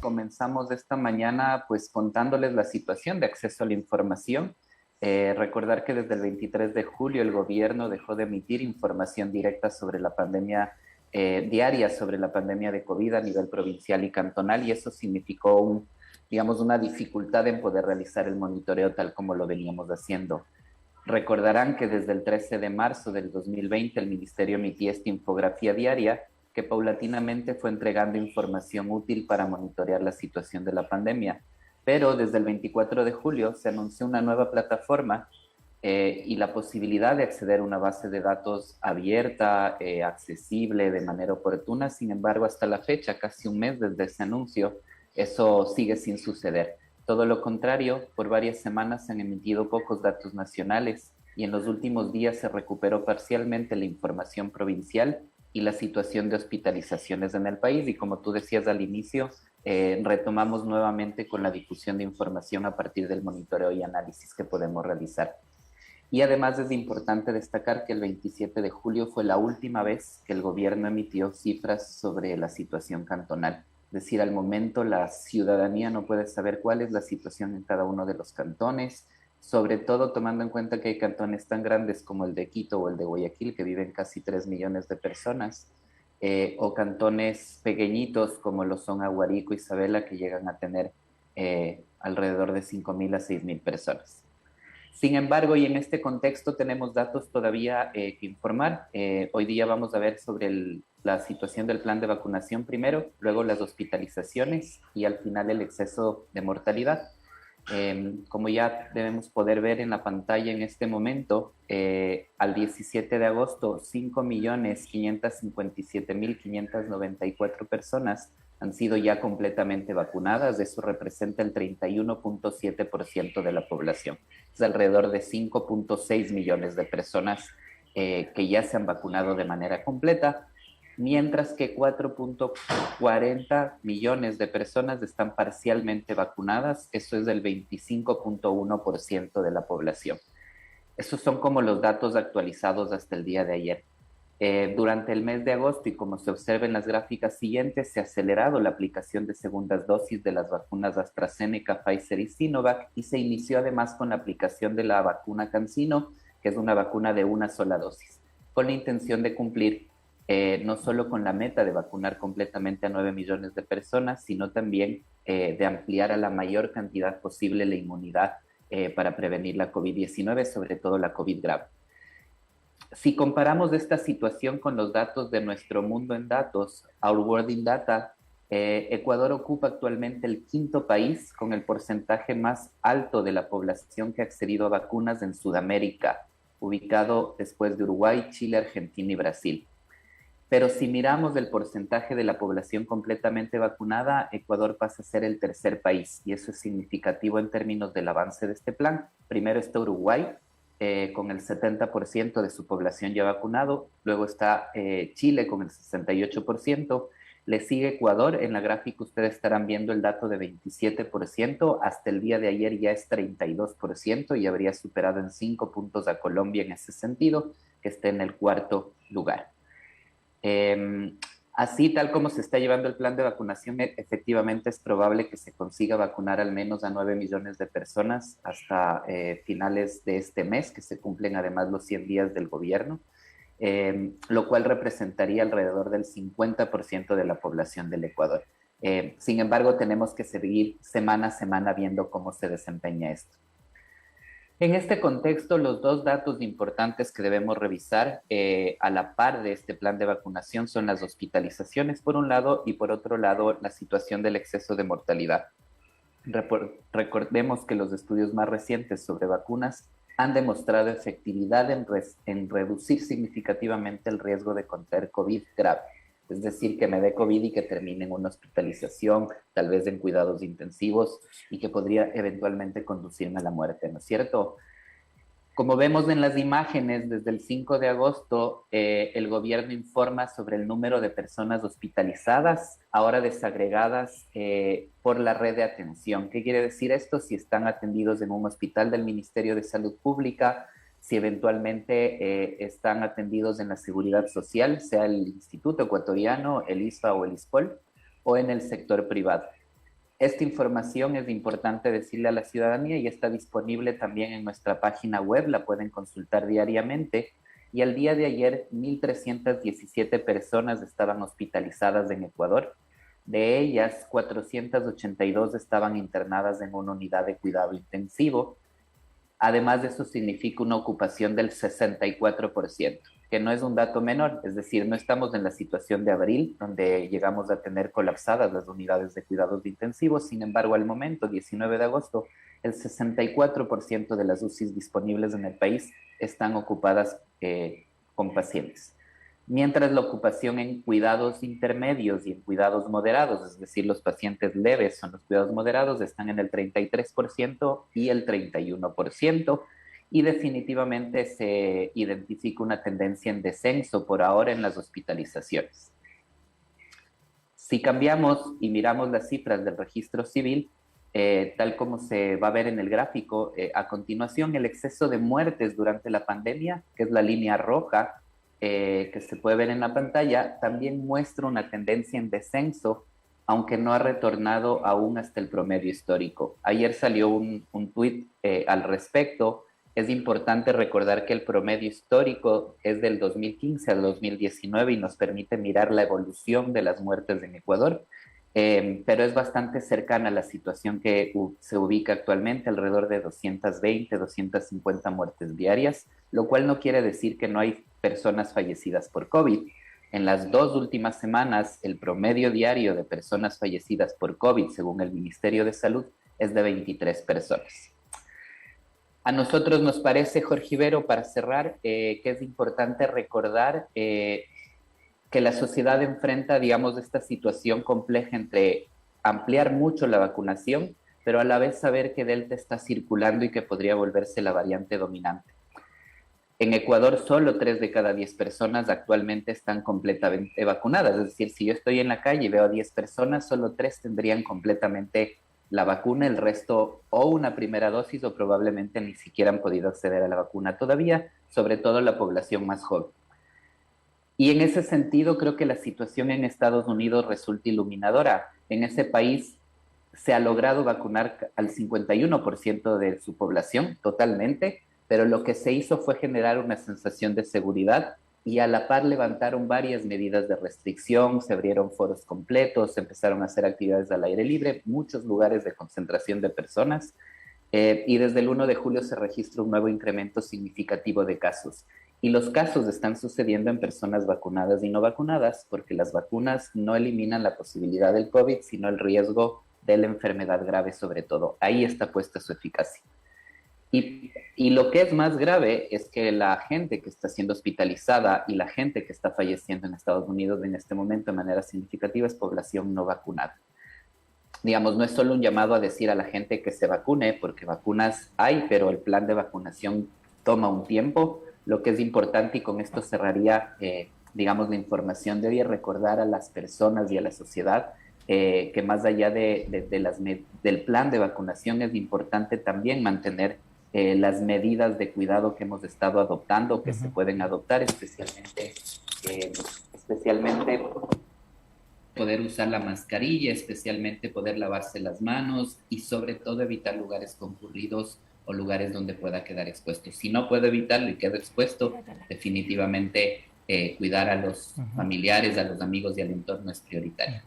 comenzamos esta mañana pues contándoles la situación de acceso a la información. Recordar que desde el 23 de julio el gobierno dejó de emitir información directa sobre la pandemia, diaria sobre la pandemia de COVID a nivel provincial y cantonal, y eso significó digamos, una dificultad en poder realizar el monitoreo tal como lo veníamos haciendo. Recordarán que desde el 13 de marzo del 2020 el Ministerio emitía esta infografía diaria que paulatinamente fue entregando información útil para monitorear la situación de la pandemia. Pero desde el 24 de julio se anunció una nueva plataforma y la posibilidad de acceder a una base de datos abierta, accesible, de manera oportuna. Sin embargo, hasta la fecha, casi un mes desde ese anuncio, eso sigue sin suceder. Todo lo contrario, por varias semanas se han emitido pocos datos nacionales y en los últimos días se recuperó parcialmente la información provincial y la situación de hospitalizaciones en el país. Y como tú decías al inicio, retomamos nuevamente con la difusión de información a partir del monitoreo y análisis que podemos realizar. Y además es importante destacar que el 27 de julio fue la última vez que el gobierno emitió cifras sobre la situación cantonal. Es decir, al momento la ciudadanía no puede saber cuál es la situación en cada uno de los cantones, sobre todo tomando en cuenta que hay cantones tan grandes como el de Quito o el de Guayaquil, que viven casi 3 millones de personas, o cantones pequeñitos como lo son Aguarico y Isabela, que llegan a tener alrededor de 5.000 a 6.000 personas. Sin embargo, y en este contexto tenemos datos todavía que informar. Hoy día vamos a ver sobre la situación del plan de vacunación primero, luego las hospitalizaciones y al final el exceso de mortalidad. Como ya debemos poder ver en la pantalla en este momento, al 17 de agosto, 5.557.594 personas han sido ya completamente vacunadas. Eso representa el 31.7% de la población. Es alrededor de 5.6 millones de personas que ya se han vacunado de manera completa, mientras que 4.40 millones de personas están parcialmente vacunadas. Eso es el 25.1% de la población. Esos son como los datos actualizados hasta el día de ayer. Durante el mes de agosto, y como se observa en las gráficas siguientes, se ha acelerado la aplicación de segundas dosis de las vacunas AstraZeneca, Pfizer y Sinovac, y se inició además con la aplicación de la vacuna CanSino, que es una vacuna de una sola dosis, con la intención de cumplir no solo con la meta de vacunar completamente a 9 millones de personas, sino también de ampliar a la mayor cantidad posible la inmunidad para prevenir la COVID-19, sobre todo la COVID grave. Si comparamos esta situación con los datos de nuestro mundo en datos, Our World in Data, Ecuador ocupa actualmente el quinto país con el porcentaje más alto de la población que ha accedido a vacunas en Sudamérica, ubicado después de Uruguay, Chile, Argentina y Brasil. Pero si miramos el porcentaje de la población completamente vacunada, Ecuador pasa a ser el tercer país, y eso es significativo en términos del avance de este plan. Primero está Uruguay, con el 70% de su población ya vacunado, luego está Chile con el 68%, le sigue Ecuador. En la gráfica ustedes estarán viendo el dato de 27%, hasta el día de ayer ya es 32% y habría superado en 5 puntos a Colombia en ese sentido, que está en el cuarto lugar. Así, tal como se está llevando el plan de vacunación, efectivamente es probable que se consiga vacunar al menos a 9 millones de personas hasta finales de este mes, que se cumplen además los 100 días del gobierno, lo cual representaría alrededor del 50% de la población del Ecuador. Sin embargo, tenemos que seguir semana a semana viendo cómo se desempeña esto. En este contexto, los dos datos importantes que debemos revisar a la par de este plan de vacunación son las hospitalizaciones, por un lado, y por otro lado, la situación del exceso de mortalidad. Recordemos que los estudios más recientes sobre vacunas han demostrado efectividad en reducir significativamente el riesgo de contraer COVID grave. Es decir, que me dé COVID y que termine en una hospitalización, tal vez en cuidados intensivos, y que podría eventualmente conducirme a la muerte, ¿no es cierto? Como vemos en las imágenes, desde el 5 de agosto, el gobierno informa sobre el número de personas hospitalizadas, ahora desagregadas por la red de atención. ¿Qué quiere decir esto? Si están atendidos en un hospital del Ministerio de Salud Pública, si eventualmente están atendidos en la Seguridad Social, sea el Instituto Ecuatoriano, el ISFA o el ISPOL, o en el sector privado. Esta información es importante decirle a la ciudadanía y está disponible también en nuestra página web, la pueden consultar diariamente. Y al día de ayer, 1.317 personas estaban hospitalizadas en Ecuador. De ellas, 482 estaban internadas en una unidad de cuidado intensivo. Además de eso, significa una ocupación del 64%, que no es un dato menor, es decir, no estamos en la situación de abril, donde llegamos a tener colapsadas las unidades de cuidados intensivos. Sin embargo, al momento, 19 de agosto, el 64% de las UCIs disponibles en el país están ocupadas con pacientes. Mientras la ocupación en cuidados intermedios y en cuidados moderados, es decir, los pacientes leves son los cuidados moderados, están en el 33% y el 31%, y definitivamente se identifica una tendencia en descenso por ahora en las hospitalizaciones. Si cambiamos y miramos las cifras del registro civil, tal como se va a ver en el gráfico, a continuación, el exceso de muertes durante la pandemia, que es la línea roja, que se puede ver en la pantalla, también muestra una tendencia en descenso, aunque no ha retornado aún hasta el promedio histórico. Ayer salió un tuit al respecto. Es importante recordar que el promedio histórico es del 2015 al 2019 y nos permite mirar la evolución de las muertes en Ecuador, pero es bastante cercana a la situación que se ubica actualmente, alrededor de 220, 250 muertes diarias, lo cual no quiere decir que no hay personas fallecidas por COVID. En las 2 últimas semanas, el promedio diario de personas fallecidas por COVID, según el Ministerio de Salud, es de 23 personas. A nosotros nos parece, Jorge Ibero, para cerrar, que es importante recordar que la sociedad enfrenta, digamos, esta situación compleja entre ampliar mucho la vacunación, pero a la vez saber que Delta está circulando y que podría volverse la variante dominante. En Ecuador, solo 3 de cada 10 personas actualmente están completamente vacunadas. Es decir, si yo estoy en la calle y veo a 10 personas, solo 3 tendrían completamente la vacuna, el resto o una primera dosis o probablemente ni siquiera han podido acceder a la vacuna todavía, sobre todo la población más joven. Y en ese sentido, creo que la situación en Estados Unidos resulta iluminadora. En ese país se ha logrado vacunar al 51% de su población totalmente, pero lo que se hizo fue generar una sensación de seguridad y a la par levantaron varias medidas de restricción, se abrieron foros completos, se empezaron a hacer actividades al aire libre, muchos lugares de concentración de personas, y desde el 1 de julio se registra un nuevo incremento significativo de casos. Y los casos están sucediendo en personas vacunadas y no vacunadas, porque las vacunas no eliminan la posibilidad del COVID, sino el riesgo de la enfermedad grave sobre todo. Ahí está puesta su eficacia. Y lo que es más grave es que la gente que está siendo hospitalizada y la gente que está falleciendo en Estados Unidos en este momento de manera significativa es población no vacunada. Digamos, no es solo un llamado a decir a la gente que se vacune, porque vacunas hay, pero el plan de vacunación toma un tiempo. Lo que es importante, y con esto cerraría, digamos, la información de hoy, es recordar a las personas y a la sociedad que más allá del plan de vacunación es importante también mantener las medidas de cuidado que hemos estado adoptando, que se pueden adoptar, especialmente poder usar la mascarilla, especialmente poder lavarse las manos y sobre todo evitar lugares concurridos o lugares donde pueda quedar expuesto. Si no puedo evitarlo y quedo expuesto, definitivamente cuidar a los familiares, a los amigos y al entorno es prioritario.